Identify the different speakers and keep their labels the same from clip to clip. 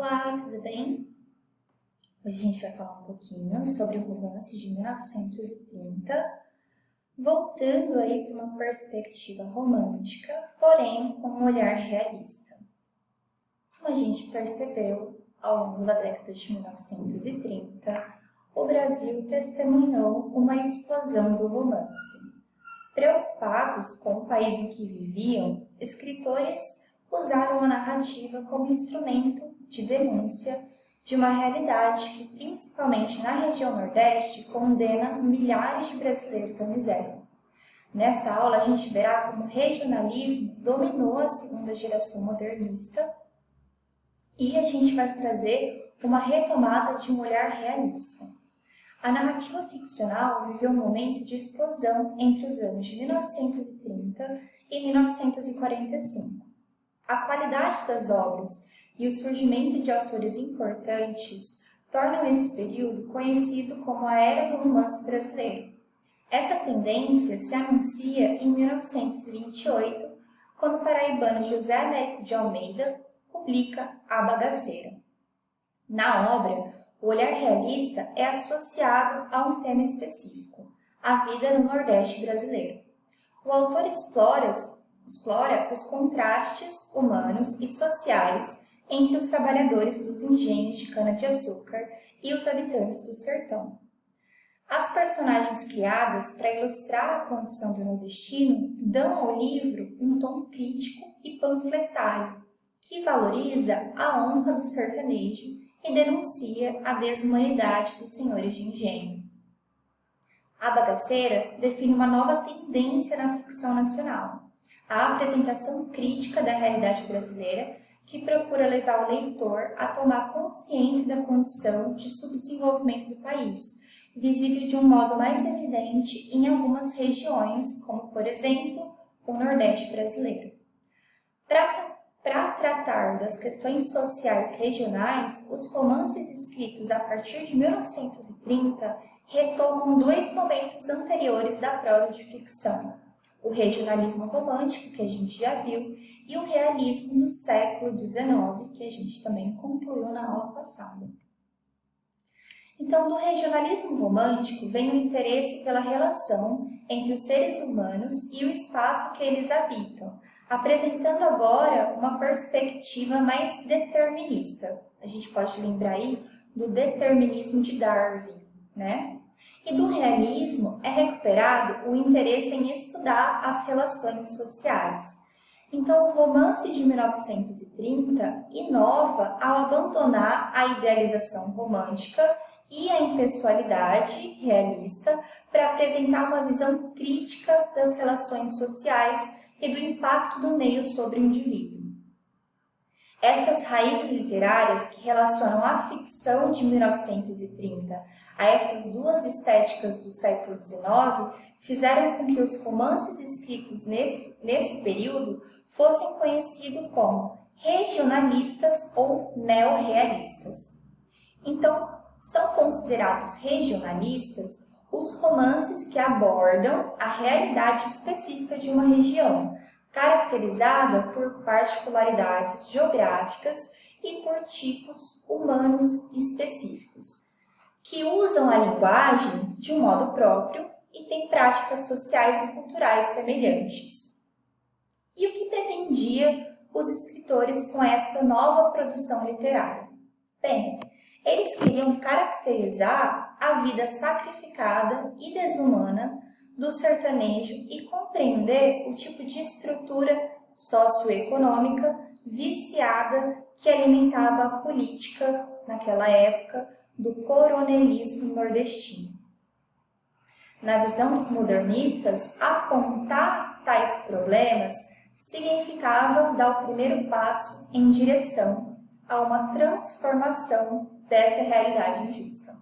Speaker 1: Olá, tudo bem? Hoje a gente vai falar um pouquinho sobre o romance de 1930, voltando aí para uma perspectiva romântica, porém com um olhar realista. Como a gente percebeu, ao longo da década de 1930, o Brasil testemunhou uma explosão do romance. Preocupados com o país em que viviam, escritores usaram a narrativa como instrumento de denúncia de uma realidade que, principalmente na região Nordeste, condena milhares de brasileiros à miséria. Nessa aula, a gente verá como o regionalismo dominou a segunda geração modernista e a gente vai trazer uma retomada de um olhar realista. A narrativa ficcional viveu um momento de explosão entre os anos de 1930 e 1945. A qualidade das obras e o surgimento de autores importantes tornam esse período conhecido como a Era do Romance Brasileiro. Essa tendência se anuncia em 1928, quando o paraibano José Américo de Almeida publica A Bagaceira. Na obra, o olhar realista é associado a um tema específico, a vida no Nordeste brasileiro. O autor explora os contrastes humanos e sociais entre os trabalhadores dos engenhos de cana-de-açúcar e os habitantes do sertão. As personagens criadas para ilustrar a condição do nordestino dão ao livro um tom crítico e panfletário, que valoriza a honra do sertanejo e denuncia a desumanidade dos senhores de engenho. A Bagaceira define uma nova tendência na ficção nacional, a apresentação crítica da realidade brasileira que procura levar o leitor a tomar consciência da condição de subdesenvolvimento do país, visível de um modo mais evidente em algumas regiões, como, por exemplo, o Nordeste brasileiro. Para tratar das questões sociais regionais, os romances escritos a partir de 1930 retomam dois momentos anteriores da prosa de ficção: o regionalismo romântico, que a gente já viu, e o realismo do século XIX, que a gente também concluiu na aula passada. Então, do regionalismo romântico vem o interesse pela relação entre os seres humanos e o espaço que eles habitam, apresentando agora uma perspectiva mais determinista. A gente pode lembrar aí do determinismo de Darwin, né? E do realismo é recuperado o interesse em estudar as relações sociais. Então, o romance de 1930 inova ao abandonar a idealização romântica e a impessoalidade realista para apresentar uma visão crítica das relações sociais e do impacto do meio sobre o indivíduo. Essas raízes literárias que relacionam a ficção de 1930 a essas duas estéticas do século XIX fizeram com que os romances escritos nesse período fossem conhecidos como regionalistas ou neorrealistas. Então, são considerados regionalistas os romances que abordam a realidade específica de uma região, caracterizada por particularidades geográficas e por tipos humanos específicos, que usam a linguagem de um modo próprio e têm práticas sociais e culturais semelhantes. E o que pretendia os escritores com essa nova produção literária? Bem, eles queriam caracterizar a vida sacrificada e desumana do sertanejo e compreender o tipo de estrutura socioeconômica viciada que alimentava a política, naquela época, do coronelismo nordestino. Na visão dos modernistas, apontar tais problemas significava dar o primeiro passo em direção a uma transformação dessa realidade injusta.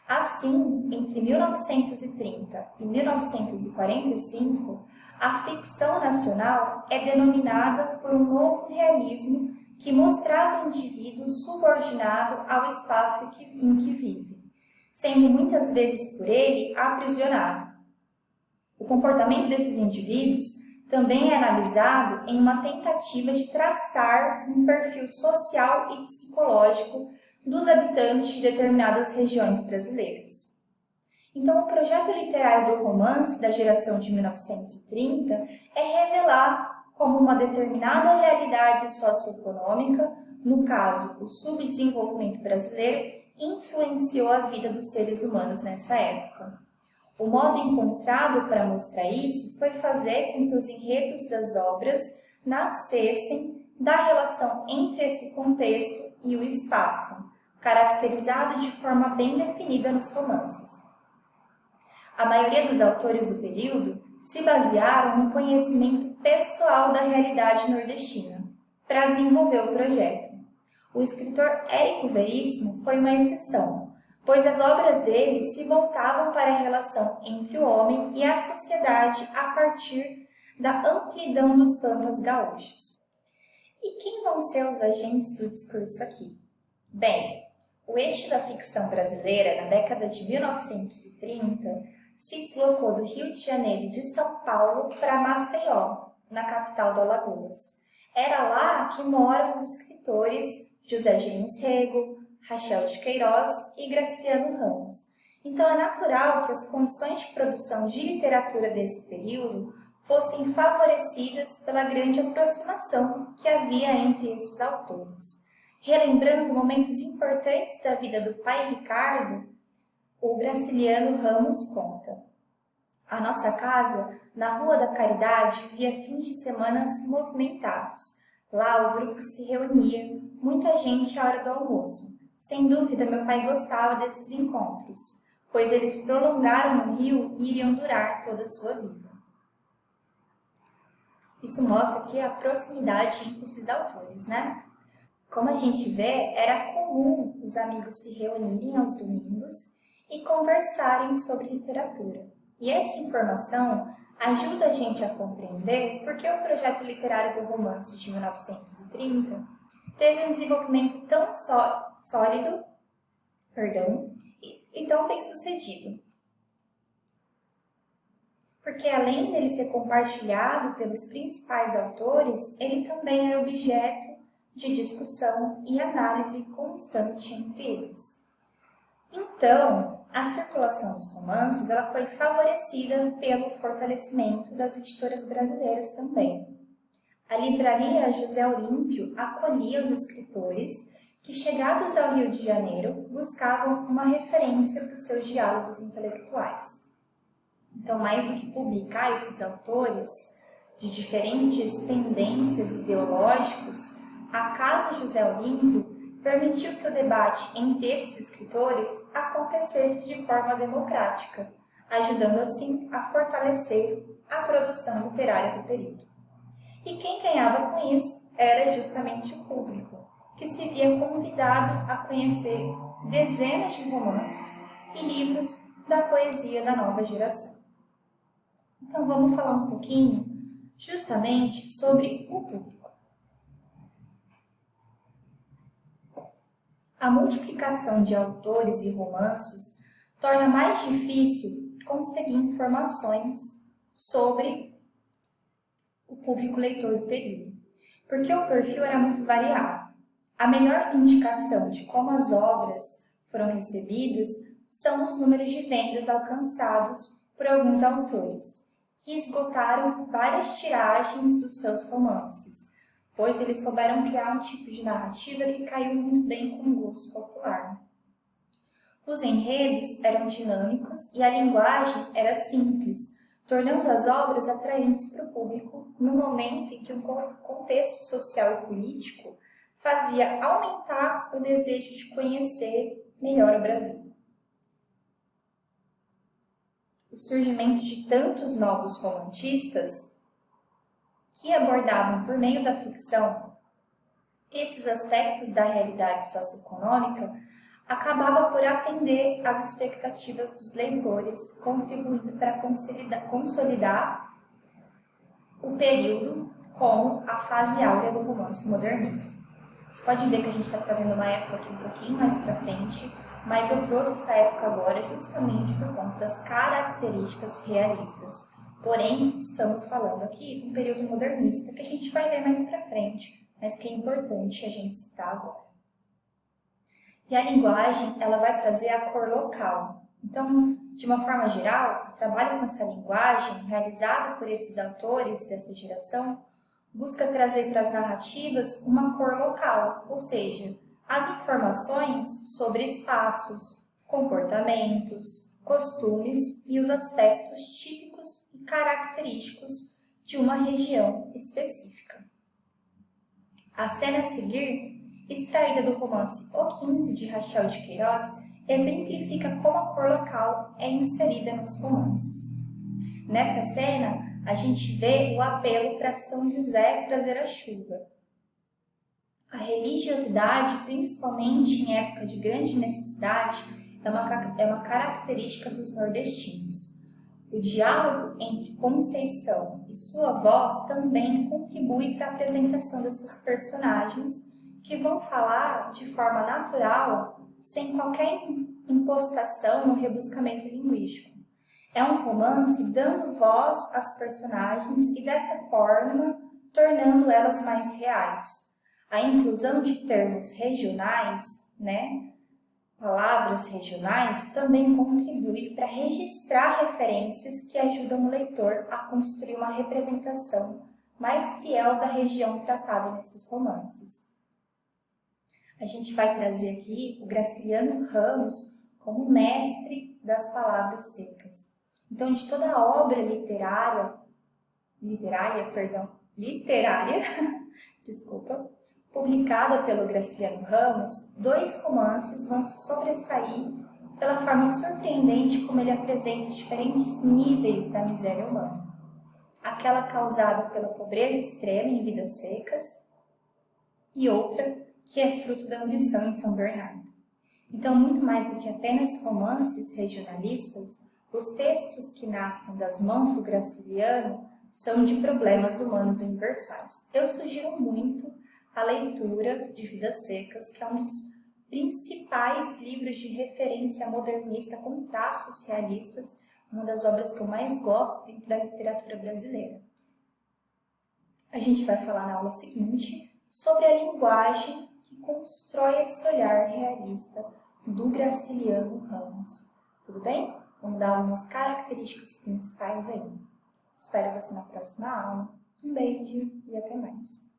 Speaker 1: Assim, entre 1930 e 1945, a ficção nacional é denominada por um novo realismo que mostrava o indivíduo subordinado ao espaço em que vive, sendo muitas vezes por ele aprisionado. O comportamento desses indivíduos também é analisado em uma tentativa de traçar um perfil social e psicológico dos habitantes de determinadas regiões brasileiras. Então, o projeto literário do romance da geração de 1930 é revelar como uma determinada realidade socioeconômica, no caso, o subdesenvolvimento brasileiro, influenciou a vida dos seres humanos nessa época. O modo encontrado para mostrar isso foi fazer com que os enredos das obras nascessem da relação entre esse contexto e o espaço, caracterizado de forma bem definida nos romances. A maioria dos autores do período se basearam no conhecimento pessoal da realidade nordestina para desenvolver o projeto. O escritor Érico Veríssimo foi uma exceção, pois as obras dele se voltavam para a relação entre o homem e a sociedade a partir da amplidão dos pampas gaúchos. E quem vão ser os agentes do discurso aqui? Bem, o eixo da ficção brasileira na década de 1930 se deslocou do Rio de Janeiro e de São Paulo para Maceió, na capital do Alagoas. Era lá que moram os escritores José de Lins Rego, Rachel de Queiroz e Graciliano Ramos. Então é natural que as condições de produção de literatura desse período fossem favorecidas pela grande aproximação que havia entre esses autores. Relembrando momentos importantes da vida do pai Ricardo, o Graciliano Ramos conta: a nossa casa, na Rua da Caridade, via fins de semana movimentados. Lá o grupo se reunia, muita gente à hora do almoço. Sem dúvida, meu pai gostava desses encontros, pois eles prolongaram no Rio e iriam durar toda a sua vida. Isso mostra aqui a proximidade entre esses autores, né? Como a gente vê, era comum os amigos se reunirem aos domingos e conversarem sobre literatura. E essa informação ajuda a gente a compreender por que o projeto literário do romance de 1930 teve um desenvolvimento tão sólido e tão bem sucedido. Porque além dele ser compartilhado pelos principais autores, ele também era objeto de discussão e análise constante entre eles. Então, a circulação dos romances ela foi favorecida pelo fortalecimento das editoras brasileiras também. A livraria José Olímpio acolhia os escritores que, chegados ao Rio de Janeiro, buscavam uma referência para os seus diálogos intelectuais. Então, mais do que publicar esses autores de diferentes tendências ideológicas, a Casa José Olímpio permitiu que o debate entre esses escritores acontecesse de forma democrática, ajudando assim a fortalecer a produção literária do período. E quem ganhava com isso era justamente o público, que se via convidado a conhecer dezenas de romances e livros da poesia da nova geração. Então vamos falar um pouquinho justamente sobre o público. A multiplicação de autores e romances torna mais difícil conseguir informações sobre o público leitor do período, porque o perfil era muito variado. A melhor indicação de como as obras foram recebidas são os números de vendas alcançados por alguns autores, que esgotaram várias tiragens dos seus romances, pois eles souberam criar um tipo de narrativa que caiu muito bem com o gosto popular. Os enredos eram dinâmicos e a linguagem era simples, tornando as obras atraentes para o público no momento em que o contexto social e político fazia aumentar o desejo de conhecer melhor o Brasil. O surgimento de tantos novos romantistas que abordavam por meio da ficção esses aspectos da realidade socioeconômica acabava por atender às expectativas dos leitores, contribuindo para consolidar o período como a fase áurea do romance modernista. Você pode ver que a gente está trazendo uma época aqui um pouquinho mais para frente, mas eu trouxe essa época agora justamente por conta das características realistas Porém, estamos falando aqui de um período modernista que a gente vai ver mais para frente, mas que é importante a gente citar agora. E a linguagem, ela vai trazer a cor local. Então, de uma forma geral, o trabalho com essa linguagem, realizado por esses autores dessa geração, busca trazer para as narrativas uma cor local, ou seja, as informações sobre espaços, comportamentos, costumes e os aspectos típicos e característicos de uma região específica. A cena a seguir, extraída do romance O 15 de Rachel de Queiroz, exemplifica como a cor local é inserida nos romances. Nessa cena, a gente vê o apelo para São José trazer a chuva. A religiosidade, principalmente em época de grande necessidade, é uma característica dos nordestinos. O diálogo entre Conceição e sua avó também contribui para a apresentação dessas personagens que vão falar de forma natural, sem qualquer impostação ou rebuscamento linguístico. É um romance dando voz às personagens e dessa forma tornando elas mais reais. A inclusão de termos regionais, palavras regionais, também contribui para registrar referências que ajudam o leitor a construir uma representação mais fiel da região tratada nesses romances. A gente vai trazer aqui o Graciliano Ramos como mestre das palavras secas. Então, de toda a obra literária, publicada pelo Graciliano Ramos, 2 romances vão se sobressair pela forma surpreendente como ele apresenta diferentes níveis da miséria humana. Aquela causada pela pobreza extrema em Vidas Secas e outra que é fruto da ambição em São Bernardo. Então, muito mais do que apenas romances regionalistas, os textos que nascem das mãos do Graciliano são de problemas humanos universais. Eu sugiro muito a leitura de Vidas Secas, que é um dos principais livros de referência modernista com traços realistas, uma das obras que eu mais gosto dentro da literatura brasileira. A gente vai falar na aula seguinte sobre a linguagem que constrói esse olhar realista do Graciliano Ramos. Tudo bem? Vamos dar algumas características principais aí. Espero você na próxima aula. Um beijo e até mais!